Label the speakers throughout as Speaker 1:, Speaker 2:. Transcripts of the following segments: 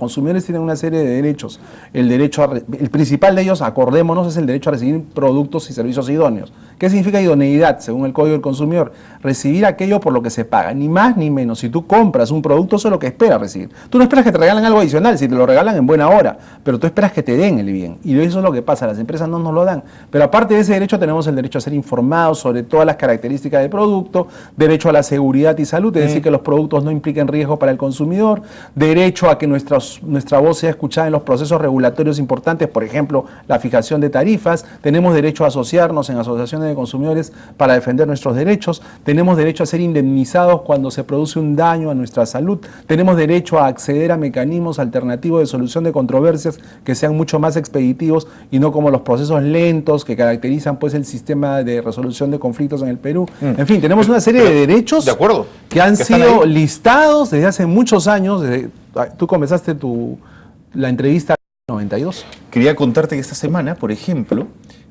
Speaker 1: consumidores tienen una serie de derechos. El principal de ellos, acordémonos, es el derecho a recibir productos y servicios idóneos. ¿Qué significa idoneidad, según el Código del Consumidor? Recibir aquello por lo que se paga, ni más ni menos. Si tú compras un producto, eso es lo que esperas recibir. Tú no esperas que te regalen algo adicional, si te lo regalan en buena hora, pero tú esperas que te den el bien. Y eso es lo que pasa, las empresas no nos lo dan. Pero aparte de ese derecho, tenemos el derecho a ser informados sobre todas las características del producto, derecho a la seguridad y salud, es decir, que los productos no impliquen riesgo para el consumidor, derecho a que nuestra voz sea escuchada en los procesos regulatorios importantes, por ejemplo, la fijación de tarifas, tenemos derecho a asociarnos en asociaciones de consumidores para defender nuestros derechos, tenemos derecho a ser indemnizados cuando se produce un daño a nuestra salud, tenemos derecho a acceder a mecanismos alternativos de solución de controversias que sean mucho más expeditivos y no como los procesos lentos que caracterizan pues el sistema de resolución de conflictos en el Perú. En fin, tenemos una serie de derechos que han sido listados desde hace muchos años. Tú comenzaste la entrevista en 92.
Speaker 2: Quería contarte que esta semana, por ejemplo,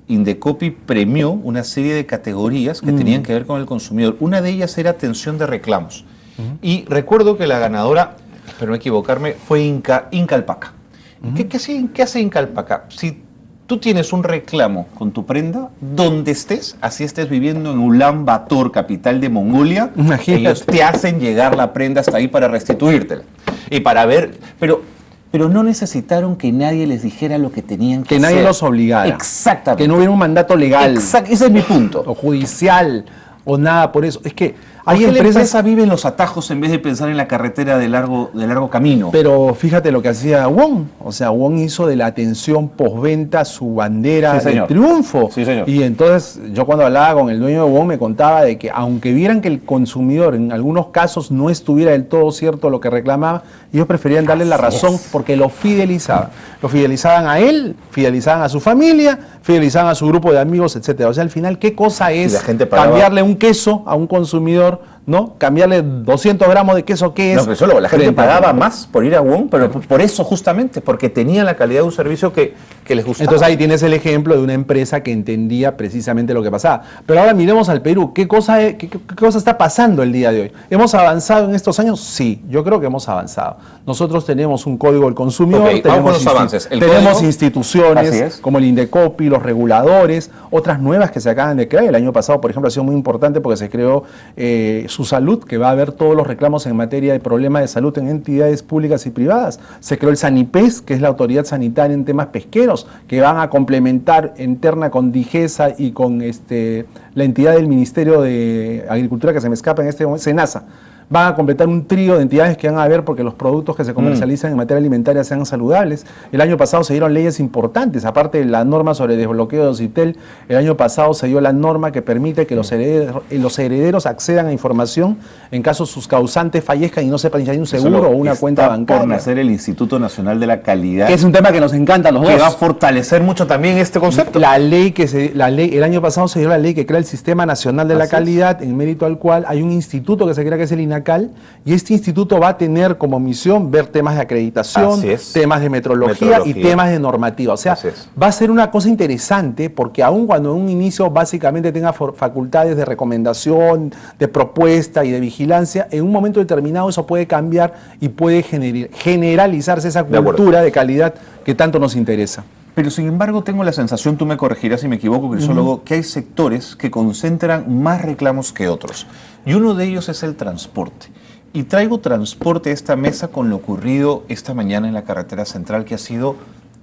Speaker 2: Indecopi premió una serie de categorías que tenían que ver con el consumidor. Una de ellas era atención de reclamos. Y recuerdo que la ganadora, espero no equivocarme, fue Inca Alpaca. ¿Qué hace Inca Alpaca? Si tú tienes un reclamo con tu prenda, donde estés, así estés viviendo en Ulan Bator, capital de Mongolia, ellos te hacen llegar la prenda hasta ahí para restituírtela. Y para ver, pero no necesitaron que nadie les dijera lo que tenían que hacer.
Speaker 1: Que nadie los obligara.
Speaker 2: Exactamente.
Speaker 1: Que no hubiera un mandato legal.
Speaker 2: Exacto, ese es mi punto.
Speaker 1: O judicial, o nada por eso. Es que
Speaker 2: hay empresas... La empresa vive en los atajos en vez de pensar en la carretera de largo camino.
Speaker 1: Pero fíjate lo que hacía Wong. O sea, Wong hizo de la atención postventa su bandera de triunfo.
Speaker 2: Sí, señor.
Speaker 1: Y entonces, yo cuando hablaba con el dueño de Wong me contaba de que aunque vieran que el consumidor en algunos casos no estuviera del todo cierto lo que reclamaba, ellos preferían darle la razón porque lo fidelizaban. Lo fidelizaban a él, fidelizaban a su familia, fidelizaban a su grupo de amigos, etcétera. O sea, al final, ¿qué cosa es cambiarle un queso a un consumidor, ¿no? Cambiarle 200 gramos de queso, ¿qué es?
Speaker 2: No, pero solo la gente pagaba más por ir a Wong, pero por eso justamente, porque tenía la calidad de un servicio que les gustaba.
Speaker 1: Entonces ahí tienes el ejemplo de una empresa que entendía precisamente lo que pasaba. Pero ahora miremos al Perú. ¿Qué cosa está pasando el día de hoy? ¿Hemos avanzado en estos años? Sí, yo creo que hemos avanzado. Nosotros tenemos un Código del Consumidor, tenemos instituciones como el Indecopi, los reguladores, otras nuevas que se acaban de crear. El año pasado, por ejemplo, ha sido muy importante porque se creó Su Salud, que va a ver todos los reclamos en materia de problemas de salud en entidades públicas y privadas. Se creó el SANIPES, que es la autoridad sanitaria en temas pesqueros, que van a complementar interna con DIGESA y con la entidad del Ministerio de Agricultura que se me escapa en este momento, SENASA. Van a completar un trío de entidades que van a ver porque los productos que se comercializan en materia alimentaria sean saludables. El año pasado se dieron leyes importantes, aparte de la norma sobre desbloqueo de Ocitel, el año pasado se dio la norma que permite que los herederos accedan a información en caso sus causantes fallezcan y no sepan si hay un seguro o una cuenta bancaria.
Speaker 2: Por nacer el Instituto Nacional de la Calidad.
Speaker 1: Que es un tema que nos encanta a los dos.
Speaker 2: Que va a fortalecer mucho también este concepto.
Speaker 1: El año pasado se dio la ley que crea el Sistema Nacional de la Calidad, en mérito al cual hay un instituto que se crea que es el INACAL, y este instituto va a tener como misión ver temas de acreditación, temas de metrología y temas de normativa. O sea, va a ser una cosa interesante porque aun cuando en un inicio básicamente tenga facultades de recomendación, de propuesta y de vigilancia, en un momento determinado eso puede cambiar y puede generalizarse esa cultura de calidad que tanto nos interesa.
Speaker 2: Pero sin embargo tengo la sensación, tú me corregirás si me equivoco, Crisólogo, que hay sectores que concentran más reclamos que otros. Y uno de ellos es el transporte. Y traigo transporte a esta mesa con lo ocurrido esta mañana en la carretera central, que ha sido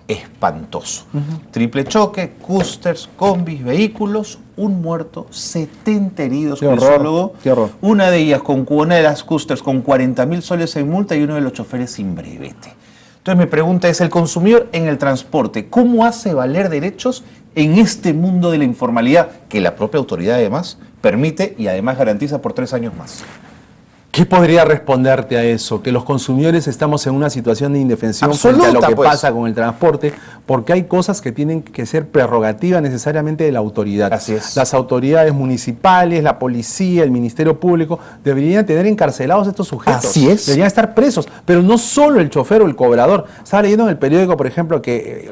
Speaker 2: espantoso. Triple choque, cústers, combis, vehículos, un muerto, 70 heridos, Crisólogo.
Speaker 1: Qué horror.
Speaker 2: Una de ellas, una de las cústers con 40.000 soles en multa y uno de los choferes sin brevete. Entonces mi pregunta es, el consumidor en el transporte, ¿cómo hace valer derechos en este mundo de la informalidad que la propia autoridad además permite y además garantiza por 3 años más?
Speaker 1: ¿Qué podría responderte a eso? Que los consumidores estamos en una situación de indefensión frente a lo que pasa con el transporte, porque hay cosas que tienen que ser prerrogativa necesariamente de la autoridad.
Speaker 2: Así es.
Speaker 1: Las autoridades municipales, la policía, el Ministerio Público, deberían tener encarcelados a estos sujetos.
Speaker 2: Así es.
Speaker 1: Deberían estar presos, pero no solo el chofer o el cobrador. Estaba leyendo en el periódico, por ejemplo, que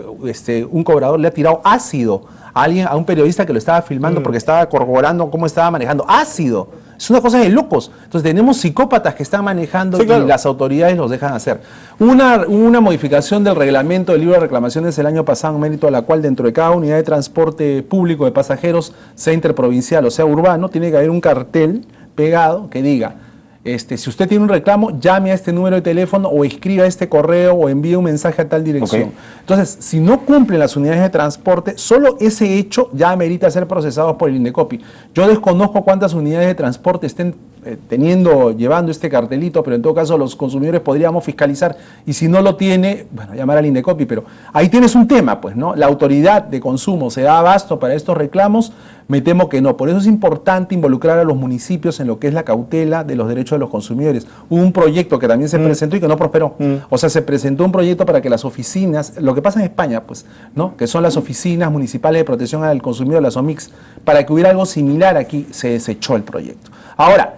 Speaker 1: un cobrador le ha tirado ácido a un periodista que lo estaba filmando porque estaba corroborando cómo estaba manejando ácido. Es una cosa de locos. Entonces tenemos psicópatas que están manejando
Speaker 2: Sí, claro.
Speaker 1: y las autoridades los dejan hacer. Una modificación del reglamento del libro de reclamaciones el año pasado, en mérito a la cual dentro de cada unidad de transporte público de pasajeros, sea interprovincial o sea urbano, tiene que haber un cartel pegado que diga: si usted tiene un reclamo, llame a este número de teléfono o escriba este correo o envíe un mensaje a tal dirección.
Speaker 2: Ok.
Speaker 1: Entonces, si no cumplen las unidades de transporte, solo ese hecho ya amerita ser procesados por el INDECOPI. Yo desconozco cuántas unidades de transporte estén llevando este cartelito, pero en todo caso los consumidores podríamos fiscalizar, y si no lo tiene, bueno, llamar al INDECOPI. Pero ahí tienes un tema, pues, ¿no? La autoridad de consumo se da abasto para estos reclamos. Me temo que no. Por eso es importante involucrar a los municipios en lo que es la cautela de los derechos de los consumidores. Hubo un proyecto que también se presentó y que no prosperó. O sea, se presentó un proyecto para que las oficinas, lo que pasa en España, pues, ¿no? Que son las oficinas municipales de protección al consumidor, las OMICS, para que hubiera algo similar aquí, se desechó el proyecto. Ahora,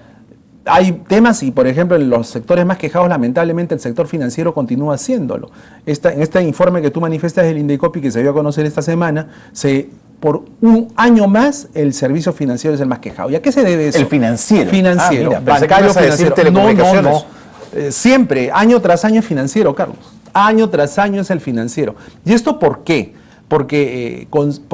Speaker 1: hay temas y, por ejemplo, en los sectores más quejados, lamentablemente, el sector financiero continúa haciéndolo. En este informe que tú manifiestas del INDECOPI, que se dio a conocer esta semana, por un año más el servicio financiero es el más quejado. ¿Y a qué se debe eso?
Speaker 2: El financiero.
Speaker 1: Financiero,
Speaker 2: Mira, pensé que
Speaker 1: bancario,
Speaker 2: ibas a decir
Speaker 1: financiero.
Speaker 2: telecomunicaciones.
Speaker 1: No. Siempre, año tras año es financiero, Carlos. Año tras año es el financiero. ¿Y esto por qué? Porque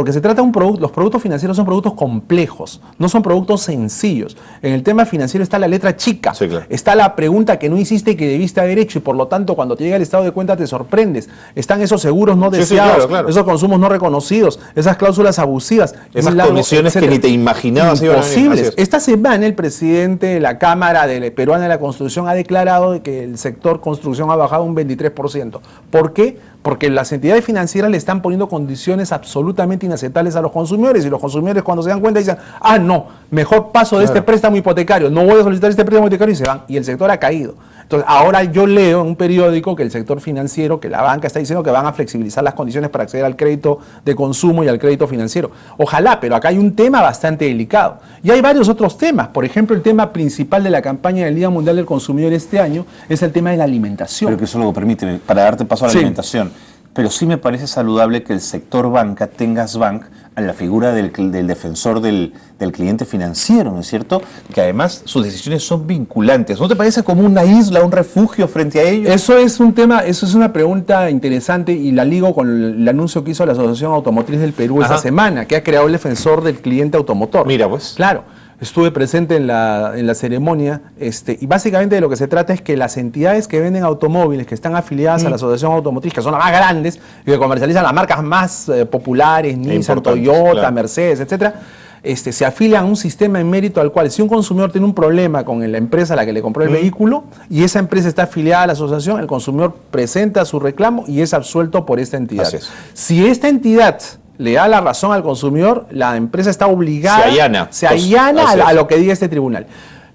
Speaker 1: se trata de un producto. Los productos financieros son productos complejos, no son productos sencillos. En el tema financiero está la letra chica,
Speaker 2: Sí, claro.
Speaker 1: está la pregunta que no hiciste y que debiste haber hecho, y por lo tanto cuando te llega el estado de cuenta te sorprendes. Están esos seguros no
Speaker 2: Sí,
Speaker 1: deseados,
Speaker 2: claro, claro.
Speaker 1: esos consumos no reconocidos, esas cláusulas abusivas,
Speaker 2: Esas
Speaker 1: un largo,
Speaker 2: comisiones que
Speaker 1: etcétera.
Speaker 2: ni te imaginabas iban a venir.
Speaker 1: Imposibles.
Speaker 2: Así es.
Speaker 1: Esta semana el presidente de la Cámara Peruana de la Construcción ha declarado que el sector construcción ha bajado un 23%. ¿Por qué? Porque las entidades financieras le están poniendo condiciones absolutamente inaceptables a los consumidores, y los consumidores, cuando se dan cuenta, dicen: ah, no, mejor paso de este préstamo hipotecario, no voy a solicitar este préstamo hipotecario, y se van, y el sector ha caído. Entonces, ahora yo leo en un periódico que el sector financiero, que la banca está diciendo que van a flexibilizar las condiciones para acceder al crédito de consumo y al crédito financiero. Ojalá, pero acá hay un tema bastante delicado. Y hay varios otros temas. Por ejemplo, el tema principal de la campaña del Día Mundial del Consumidor este año es el tema de la alimentación.
Speaker 2: Pero que eso lo permite, para darte paso a la
Speaker 1: Sí.
Speaker 2: alimentación. Pero sí me parece saludable que el sector banca tenga Sbank a la figura del defensor del cliente financiero, ¿no es cierto? Que además sus decisiones son vinculantes. ¿No te parece como una isla, un refugio frente a ellos?
Speaker 1: Eso es un tema, eso es una pregunta interesante, y la ligo con el anuncio que hizo la Asociación Automotriz del Perú esta semana, que ha creado el defensor del cliente automotor.
Speaker 2: Mira, pues.
Speaker 1: Claro. Estuve presente en la ceremonia, y básicamente de lo que se trata es que las entidades que venden automóviles, que están afiliadas a la Asociación Automotriz, que son las más grandes y que comercializan las marcas más populares, Nissan,
Speaker 2: importantes,
Speaker 1: Toyota,
Speaker 2: claro.
Speaker 1: Mercedes, etcétera, se afilian a un sistema en mérito al cual, si un consumidor tiene un problema con la empresa a la que le compró el vehículo, y esa empresa está afiliada a la asociación, el consumidor presenta su reclamo y es absuelto por esta entidad.
Speaker 2: Así es.
Speaker 1: Si esta entidad le da la razón al consumidor, la empresa está obligada, se allana a lo que diga este tribunal.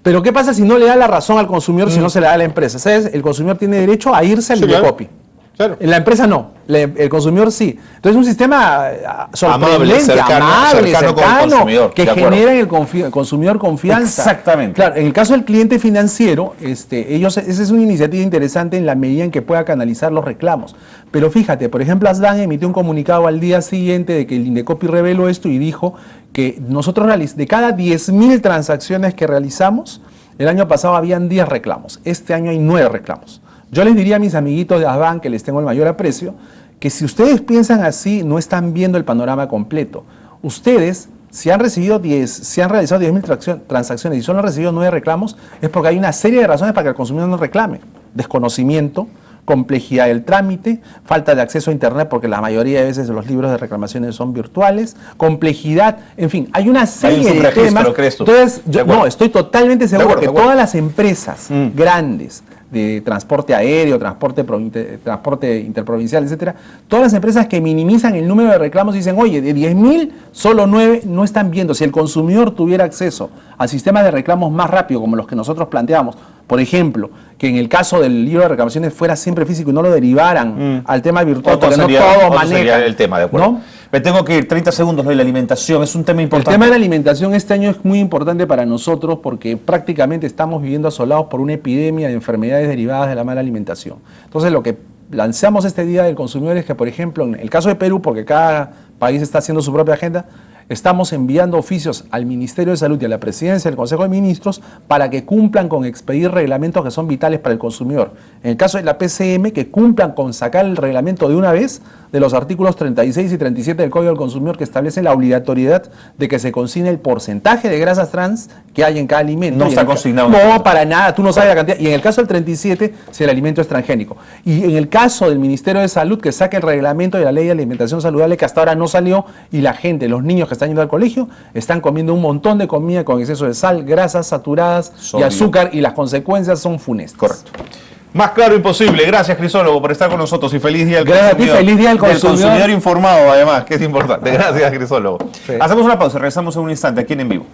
Speaker 1: Pero ¿qué pasa si no le da la razón al consumidor, si no se le da a la empresa? ¿Sabes? El consumidor tiene derecho a irse al INDECOPI.
Speaker 2: Claro.
Speaker 1: La empresa no, el consumidor sí. Entonces es un sistema sorprendente,
Speaker 2: cercano con el consumidor,
Speaker 1: que
Speaker 2: de acuerdo.
Speaker 1: genera en el consumidor confianza.
Speaker 2: Exactamente.
Speaker 1: Claro, en el caso del cliente financiero, esa es una iniciativa interesante en la medida en que pueda canalizar los reclamos. Pero fíjate, por ejemplo, Asdan emitió un comunicado al día siguiente de que el INDECOPI reveló esto y dijo que nosotros, de cada 10.000 transacciones que realizamos, el año pasado habían 10 reclamos. Este año hay 9 reclamos. Yo les diría a mis amiguitos de Asban, que les tengo el mayor aprecio, que si ustedes piensan así, no están viendo el panorama completo. Ustedes, si han realizado 10.000 transacciones y solo han recibido 9 reclamos, es porque hay una serie de razones para que el consumidor no reclame. Desconocimiento, complejidad del trámite, falta de acceso a Internet, porque la mayoría de veces los libros de reclamaciones son virtuales, complejidad, en fin, hay una serie de temas.
Speaker 2: ¿Crees tú?
Speaker 1: Entonces, estoy totalmente seguro que todas las empresas grandes de transporte aéreo, transporte interprovincial, etcétera, todas las empresas que minimizan el número de reclamos dicen: oye, de 10.000, solo 9 no están viendo. Si el consumidor tuviera acceso a sistemas de reclamos más rápido, como los que nosotros planteamos, por ejemplo, que en el caso del libro de reclamaciones fuera siempre físico y no lo derivaran al tema virtual, porque no todos manejan
Speaker 2: el tema, de acuerdo.
Speaker 1: ¿No?
Speaker 2: Me tengo que ir, 30 segundos, de la alimentación, es un tema importante.
Speaker 1: El tema de la alimentación este año es muy importante para nosotros, porque prácticamente estamos viviendo asolados por una epidemia de enfermedades derivadas de la mala alimentación. Entonces, lo que lanzamos este Día del Consumidor es que, por ejemplo, en el caso de Perú, porque cada país está haciendo su propia agenda, estamos enviando oficios al Ministerio de Salud y a la Presidencia del Consejo de Ministros para que cumplan con expedir reglamentos que son vitales para el consumidor. En el caso de la PCM, que cumplan con sacar el reglamento de una vez de los artículos 36 y 37 del Código del Consumidor, que establecen la obligatoriedad de que se consigne el porcentaje de grasas trans que hay en cada alimento.
Speaker 2: No está consignado.
Speaker 1: No, para nada, tú no sabes la cantidad. Y en el caso del 37, si el alimento es transgénico. Y en el caso del Ministerio de Salud, que saque el reglamento de la Ley de Alimentación Saludable, que hasta ahora no salió, y la gente, los niños que están yendo al colegio, están comiendo un montón de comida con exceso de sal, grasas saturadas
Speaker 2: Sodio.
Speaker 1: y azúcar, y las consecuencias son funestas.
Speaker 2: Correcto. Más claro imposible. Gracias, Crisólogo, por estar con nosotros y feliz día al
Speaker 1: Gracias a ti, feliz día al consumidor.
Speaker 2: consumidor informado, además, que es importante. Gracias, Crisólogo.
Speaker 1: Sí.
Speaker 2: Hacemos una pausa, regresamos en un instante aquí en vivo.